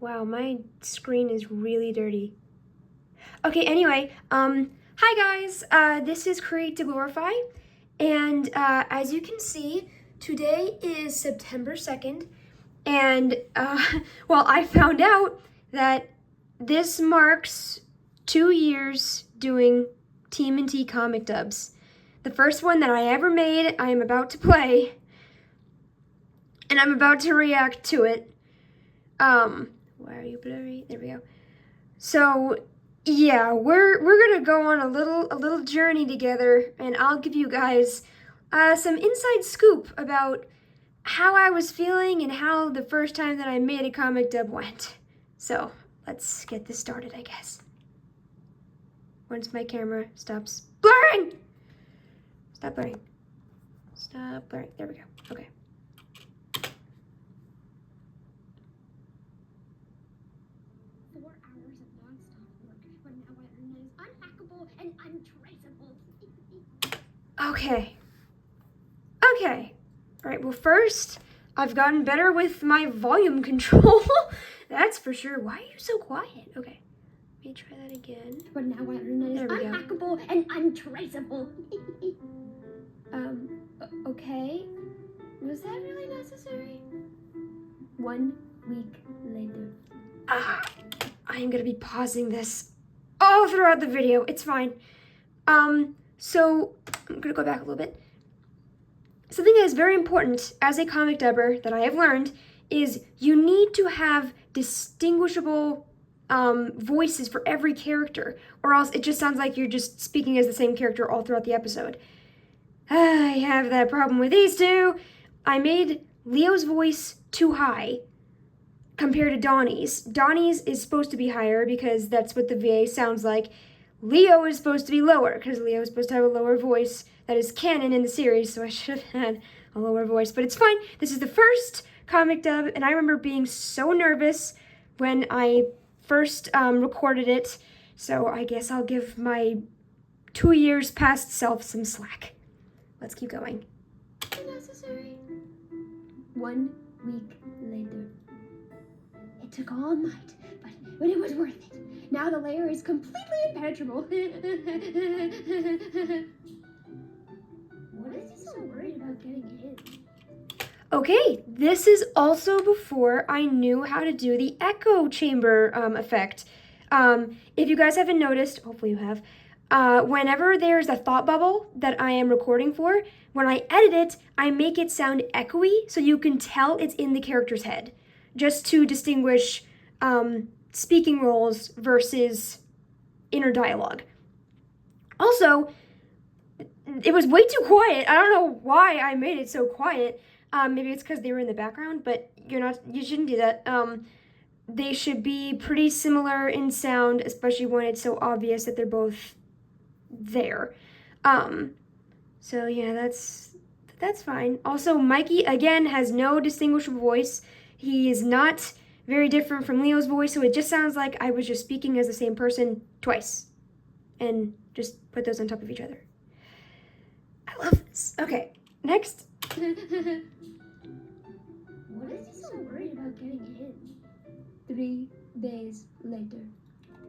Wow, my screen is really dirty. Okay, anyway, hi guys, this is Create2Glorify, and as you can see, today is September 2nd, and, well, I found out that this marks 2 years doing TMNT comic dubs. The first one that I ever made, I am about to play, and I'm about to react to it. Why are you blurry? There we go. So, yeah, we're gonna go on a little journey together, and I'll give you guys some inside scoop about how I was feeling and how the first time that I made a comic dub went. So, let's get this started, I guess. Once my camera stops blurring! Stop blurring. Stop blurring. There we go. Okay. And untraceable. Okay. Okay. All right, well, first, I've gotten better with my volume control. That's for sure. Why are you so quiet? Okay. Let me try that again. But now I learn that it's unhackable and untraceable. Okay. Was that really necessary? 1 week later. I am gonna be pausing this all throughout the video. It's fine. So I'm gonna go back a little bit. Something that is very important as a comic dubber that I have learned is you need to have distinguishable voices for every character, or else it just sounds like you're just speaking as the same character all throughout the episode. I have that problem with these two. I made Leo's voice too high compared to Donnie's. Donnie's is supposed to be higher because that's what the VA sounds like. Leo is supposed to be lower because Leo is supposed to have a lower voice. That is canon in the series, so I should have had a lower voice, but it's fine. This is the first comic dub, and I remember being so nervous when I first recorded it, so I guess I'll give my 2 years past self some slack. Let's keep going. Necessary. 1 week later. It took all night, but it was worth it. Now the layer is completely impenetrable. What is he so worried about getting in? Okay, this is also before I knew how to do the echo chamber effect. If you guys haven't noticed, hopefully you have, whenever there's a thought bubble that I am recording for, when I edit it, I make it sound echoey so you can tell it's in the character's head, just to distinguish speaking roles versus inner dialogue. Also, it was way too quiet. I don't know why I made it so quiet. Maybe it's because they were in the background, but you shouldn't do that. They should be pretty similar in sound, especially when it's so obvious that they're both there. So yeah, that's fine. Also, Mikey, again, has no distinguishable voice. He is not very different from Leo's voice, so it just sounds like I was just speaking as the same person twice. And just put those on top of each other. I love this. Okay, next. What is he so worried about getting in? 3 days later.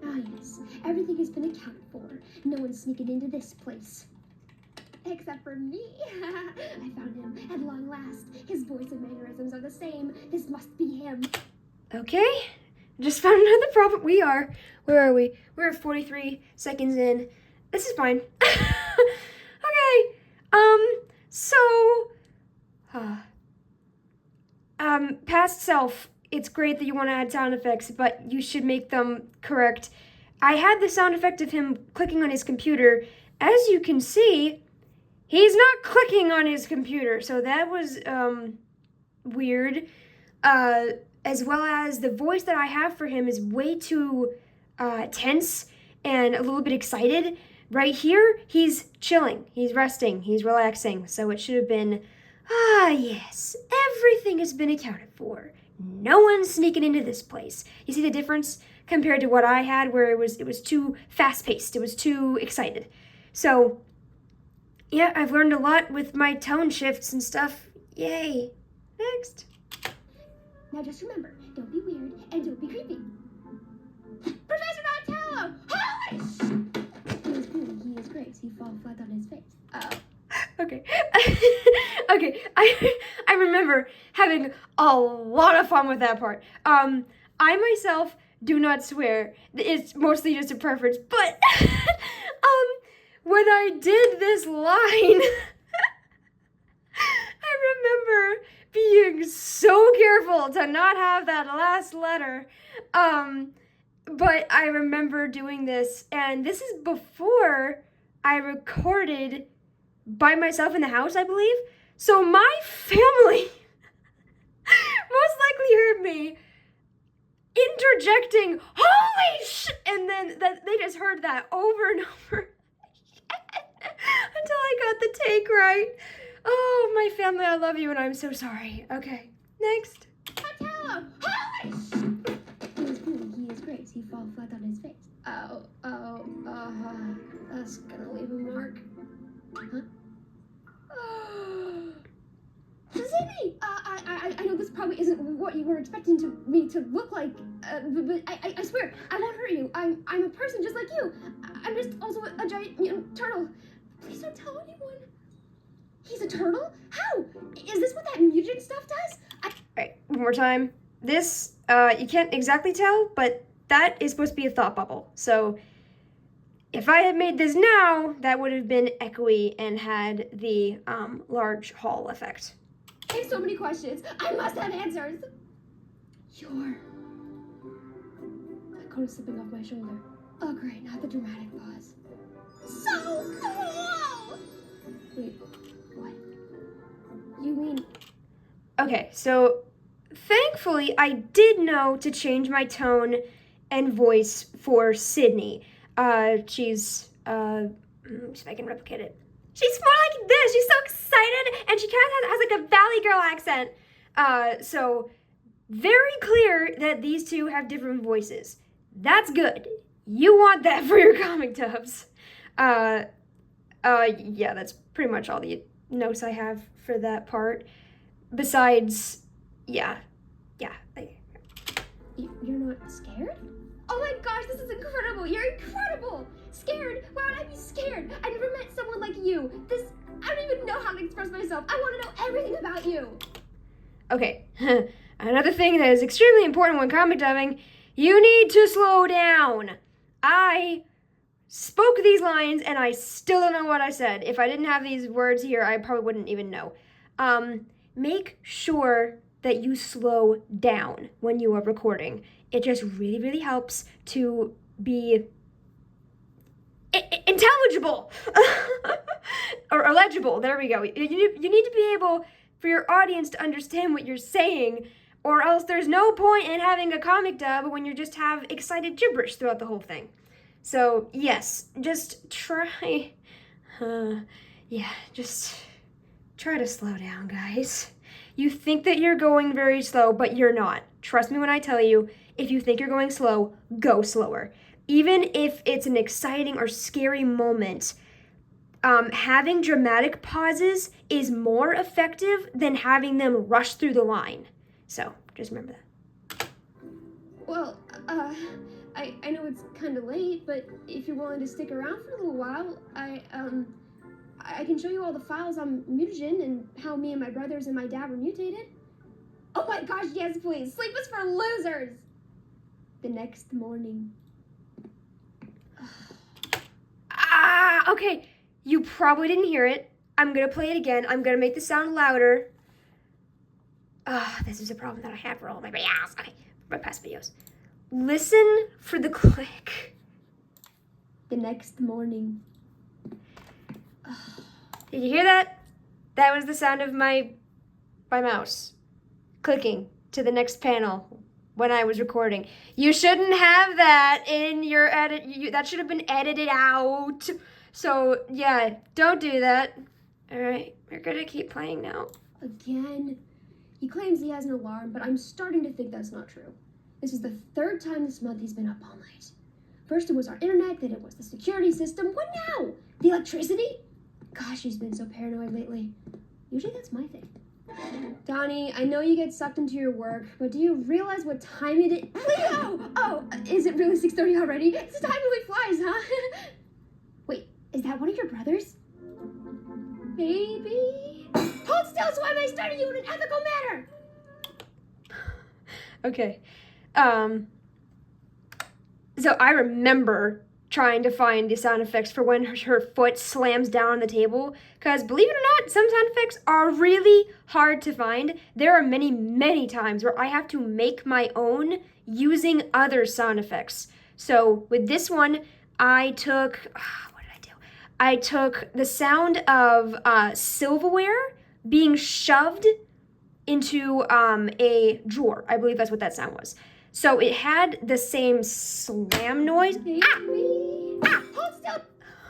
Ah yes, everything has been accounted for. No one's sneaking into this place. Except for me. I found him at long last. His voice and mannerisms are the same. This must be him. Okay, just found another problem. Where are we? We're 43 seconds in. This is fine. Okay, past self, it's great that you want to add sound effects, but you should make them correct. I had the sound effect of him clicking on his computer. As you can see, he's not clicking on his computer, so that was, weird. As well as the voice that I have for him is way too, tense and a little bit excited. Right here, he's chilling, he's resting, he's relaxing, so it should have been, ah yes, everything has been accounted for. No one's sneaking into this place. You see the difference compared to what I had where it was too fast-paced, it was too excited. So, yeah, I've learned a lot with my tone shifts and stuff. Yay. Next. Now just remember, don't be weird and don't be creepy. Professor Donatello! Holy sh! He is cool, he is great. He fall flat on his face. Okay. Okay, I remember having a lot of fun with that part. I myself do not swear. It's mostly just a preference, but when I did this line, I remember being so careful to not have that last letter. But I remember doing this, and this is before I recorded by myself in the house, I believe. So my family most likely heard me interjecting, holy sh, and then they just heard that over and over until I got the take right. Oh, my family, I love you, and I'm so sorry. Okay, next. Donatello! Holy sh! He is cool, he is great. He fall flat on his face. That's gonna leave a mark. Huh? Sydney! I know this probably isn't what you were expecting me to look like, but I swear, I won't hurt you. I'm a person just like you. I'm just also a giant mutant turtle. Please don't tell anyone. He's a turtle? How? Is this what that mutant stuff does? Alright, one more time. This, you can't exactly tell, but that is supposed to be a thought bubble. So, if I had made this now, that would have been echoey and had the large hall effect. I have so many questions. I must have answers. That coat is slipping off my shoulder. Oh, great, not the dramatic pause. So cool! Wait, what? You mean... Okay, so thankfully I did know to change my tone and voice for Sydney. She's, let me see if I can replicate it. She's more like this. She's so excited, and she kind of has like a Valley Girl accent. So very clear that these two have different voices. That's good. You want that for your comic dubs. Yeah, that's pretty much all the notes I have for that part. Besides, yeah. You're not scared? Oh my gosh, this is incredible. You're incredible. Scared? Why would I be scared? I never met someone like you. I don't even know how to express myself. I want to know everything about you. Okay, another thing that is extremely important when comic dubbing, you need to slow down. I spoke these lines and I still don't know what I said. If I didn't have these words here, I probably wouldn't even know. Make sure that you slow down when you are recording. It just really, really helps to be intelligible or legible. There we go. You need to be able for your audience to understand what you're saying, or else there's no point in having a comic dub when you just have excited gibberish throughout the whole thing. So yes, just try. Just try to slow down, guys. You think that you're going very slow, but you're not. Trust me when I tell you, if you think you're going slow, go slower. Even if it's an exciting or scary moment, having dramatic pauses is more effective than having them rush through the line. So, just remember that. Well, I know it's kind of late, but if you're willing to stick around for a little while, I can show you all the files on mutagen and how me and my brothers and my dad were mutated. Oh my gosh, yes, please. Sleep is for losers. The next morning. Okay. You probably didn't hear it. I'm going to play it again. I'm going to make the sound louder. This is a problem that I have for all my videos. Okay, my past videos. Listen for the click. The next morning. Did you hear that? That was the sound of my mouse clicking to the next panel when I was recording. You shouldn't have that in your edit. That should have been edited out. So, yeah, don't do that. All right, we're going to keep playing now. Again? He claims he has an alarm, but I'm starting to think that's not true. This is the third time this month he's been up all night. First it was our internet, then it was the security system. What now? The electricity? Gosh, he's been so paranoid lately. Usually that's my thing. Donnie, I know you get sucked into your work, but do you realize what time it is? Leo! Oh, is it really 6:30 already? It's the time really flies, huh? Wait, is that one of your brothers? Baby? Hold still so I may study you in an ethical manner! Okay. So I remember trying to find the sound effects for when her foot slams down on the table, because believe it or not, some sound effects are really hard to find. There are many, many times where I have to make my own using other sound effects. So with this one, I took, what did I do? I took the sound of silverware being shoved into a drawer. I believe that's what that sound was. So it had the same slam noise. Hold still!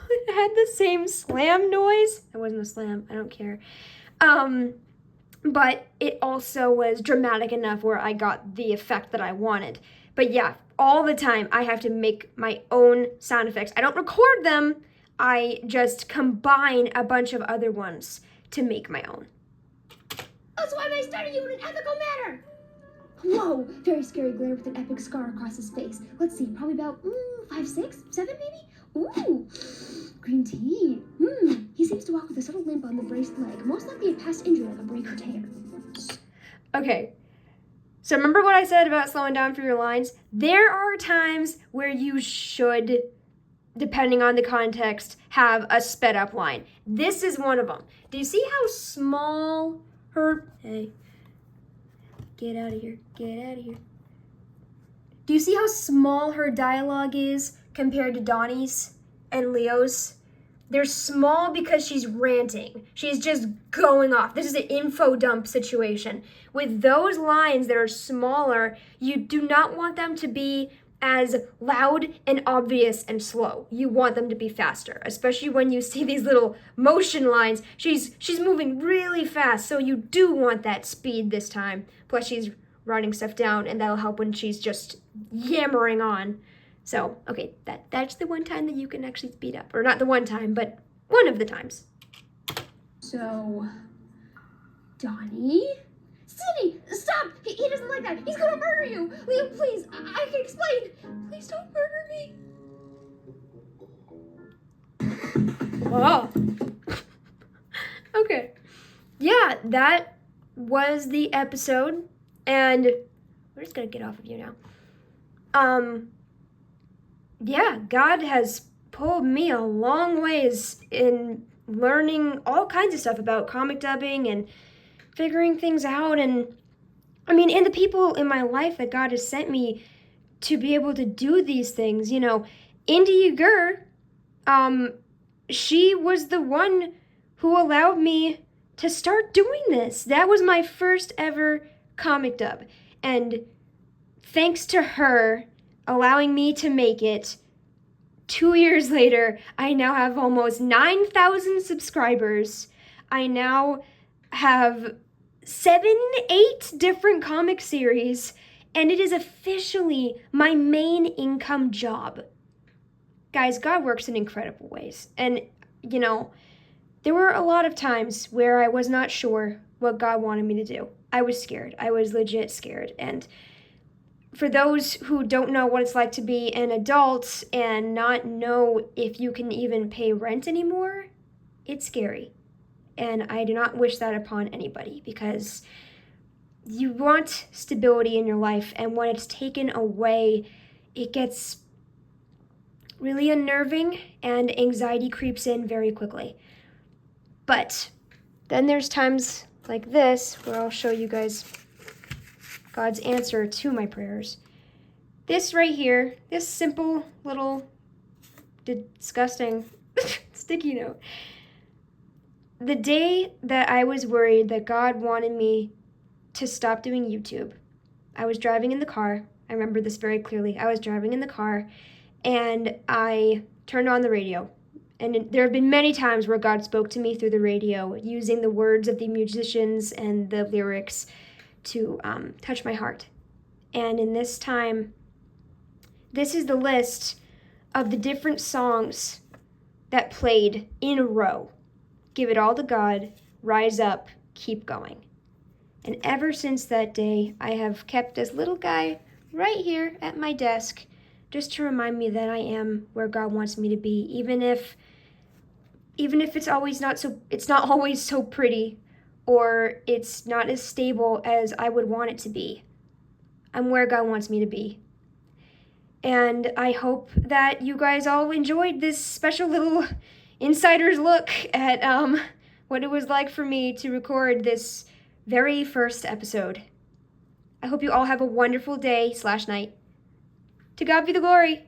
It had the same slam noise. That wasn't a slam. I don't care. But it also was dramatic enough where I got the effect that I wanted. But yeah, all the time I have to make my own sound effects. I don't record them. I just combine a bunch of other ones to make my own. That's why they study you in an ethical manner! Whoa! Very scary glare with an epic scar across his face. Let's see, probably about 5, 6, 7 maybe? Ooh! Green tea. He seems to walk with a subtle limp on the braced leg, most likely a past injury like a break or tear. Okay. So remember what I said about slowing down for your lines? There are times where you should, depending on the context, have a sped up line. This is one of them. Do you see how small her... Hey. Get out of here. Get out of here. Do you see how small her dialogue is compared to Donnie's and Leo's? They're small because she's ranting. She's just going off. This is an info dump situation. With those lines that are smaller, you do not want them to be as loud and obvious and slow. You want them to be faster, especially when you see these little motion lines. She's moving really fast, so you do want that speed this time. Plus she's writing stuff down, and that'll help when she's just yammering on. So, okay, that's the one time that you can actually speed up. Or not the one time, but one of the times. So, Donnie? Cindy, stop! He doesn't like that. He's gonna murder you. Leo, please, I can explain. Please don't murder me. Whoa. Okay. Yeah, that was the episode, and we're just gonna get off of you now. Yeah, God has pulled me a long ways in learning all kinds of stuff about comic dubbing and figuring things out, and and the people in my life that God has sent me to be able to do these things. Yuugure, she was the one who allowed me to start doing this. That was my first ever comic dub, and thanks to her allowing me to make it, 2 years later, I now have almost 9,000 subscribers. I now have 7, 8 different comic series, and it is officially my main income job. Guys, God works in incredible ways. And, there were a lot of times where I was not sure what God wanted me to do. I was scared. I was legit scared. And for those who don't know what it's like to be an adult and not know if you can even pay rent anymore, it's scary. And I do not wish that upon anybody, because you want stability in your life, and when it's taken away, it gets really unnerving and anxiety creeps in very quickly. But then there's times like this where I'll show you guys God's answer to my prayers. This right here, this simple little disgusting sticky note. The day that I was worried that God wanted me to stop doing YouTube, I was driving in the car. I remember this very clearly. I was driving in the car, and I turned on the radio. And there have been many times where God spoke to me through the radio, using the words of the musicians and the lyrics to touch my heart. And in this time, this is the list of the different songs that played in a row. Give It All to God, Rise Up, Keep Going. And ever since that day, I have kept this little guy right here at my desk just to remind me that I am where God wants me to be, even if it's not always so pretty, or it's not as stable as I would want it to be. I'm where God wants me to be. And I hope that you guys all enjoyed this special little insider's look at what it was like for me to record this very first episode. I hope you all have a wonderful day/night. To God be the glory.